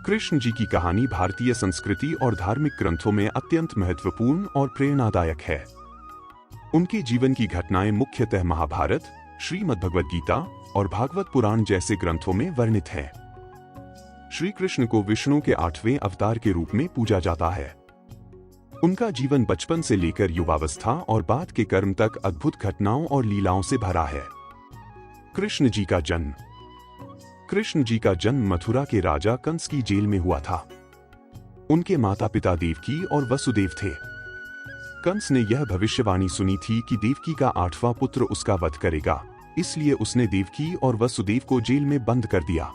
कृष्ण जी की कहानी भारतीय संस्कृति और धार्मिक ग्रंथों में अत्यंत महत्वपूर्ण और प्रेरणादायक है। उनके जीवन की घटनाएं मुख्यतः महाभारत, श्रीमद् भगवद गीता और भागवत पुराण जैसे ग्रंथों में वर्णित हैं। श्री कृष्ण को विष्णु के 8वें अवतार के रूप में पूजा जाता है। उनका जीवन बचपन से लेकर युवावस्था और बाद के कर्म तक अद्भुत घटनाओं और लीलाओं से भरा है। कृष्ण जी का जन्म। कृष्ण जी का जन्म मथुरा के राजा कंस की जेल में हुआ था। उनके माता पिता देवकी और वसुदेव थे। कंस ने यह भविष्यवाणी सुनी थी कि देवकी का 8वां पुत्र उसका वध करेगा, इसलिए उसने देवकी और वसुदेव को जेल में बंद कर दिया।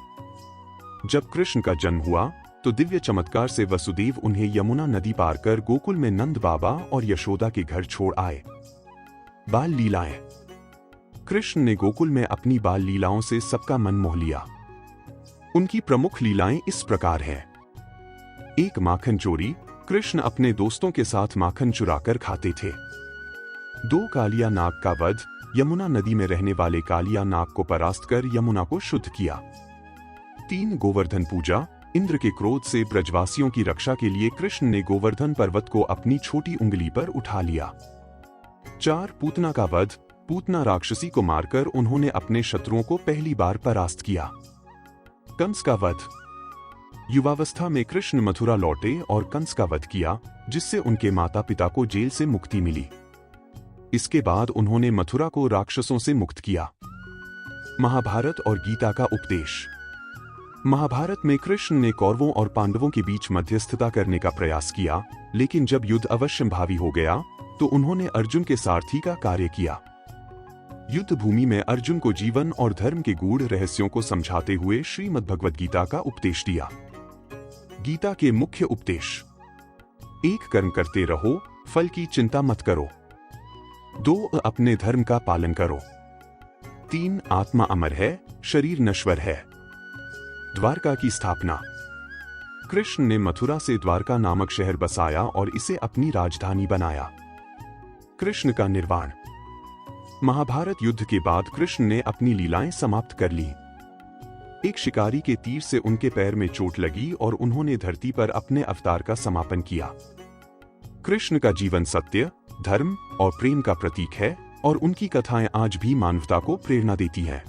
जब कृष्ण का जन्म हुआ तो दिव्य चमत्कार से वसुदेव उन्हें यमुना नदी पार कर गोकुल में नंद बाबा और यशोदा के घर छोड़ आए। बाल लीलाएं। कृष्ण ने गोकुल में अपनी बाल लीलाओं से सबका मन मोह लिया। उनकी प्रमुख लीलाएं इस प्रकार हैं। 1. माखन चोरी। कृष्ण अपने दोस्तों के साथ माखन चुराकर खाते थे। 2. कालिया नाग का वध। यमुना नदी में रहने वाले कालिया नाग को परास्त कर यमुना को शुद्ध किया। 3. गोवर्धन पूजा। इंद्र के क्रोध से ब्रजवासियों की रक्षा के लिए कृष्ण ने गोवर्धन पर्वत को अपनी छोटी उंगली पर उठा लिया। 4. पूतना का वध। पूतना राक्षसी को मारकर उन्होंने अपने शत्रुओं को पहली बार परास्त किया। कंस का वध। युवावस्था में कृष्ण मथुरा लौटे और कंस का वध किया, जिससे उनके माता पिता को जेल से मुक्ति मिली। इसके बाद उन्होंने मथुरा को राक्षसों से मुक्त किया। महाभारत और गीता का उपदेश। महाभारत में कृष्ण ने कौरवों और पांडवों के बीच मध्यस्थता करने का प्रयास किया, लेकिन जब युद्ध अवश्यंभावी हो गया तो उन्होंने अर्जुन के सारथी का कार्य किया। युद्ध भूमि में अर्जुन को जीवन और धर्म के गूढ़ रहस्यों को समझाते हुए श्रीमद् भगवद गीता का उपदेश दिया। गीता के मुख्य उपदेश। 1. कर्म करते रहो, फल की चिंता मत करो। 2. अपने धर्म का पालन करो। 3. आत्मा अमर है, शरीर नश्वर है। द्वारका की स्थापना। कृष्ण ने मथुरा से द्वारका नामक शहर बसाया और इसे अपनी राजधानी बनाया। कृष्ण का निर्वाण। महाभारत युद्ध के बाद कृष्ण ने अपनी लीलाएं समाप्त कर ली। एक शिकारी के तीर से उनके पैर में चोट लगी और उन्होंने धरती पर अपने अवतार का समापन किया। कृष्ण का जीवन सत्य, धर्म और प्रेम का प्रतीक है और उनकी कथाएं आज भी मानवता को प्रेरणा देती हैं।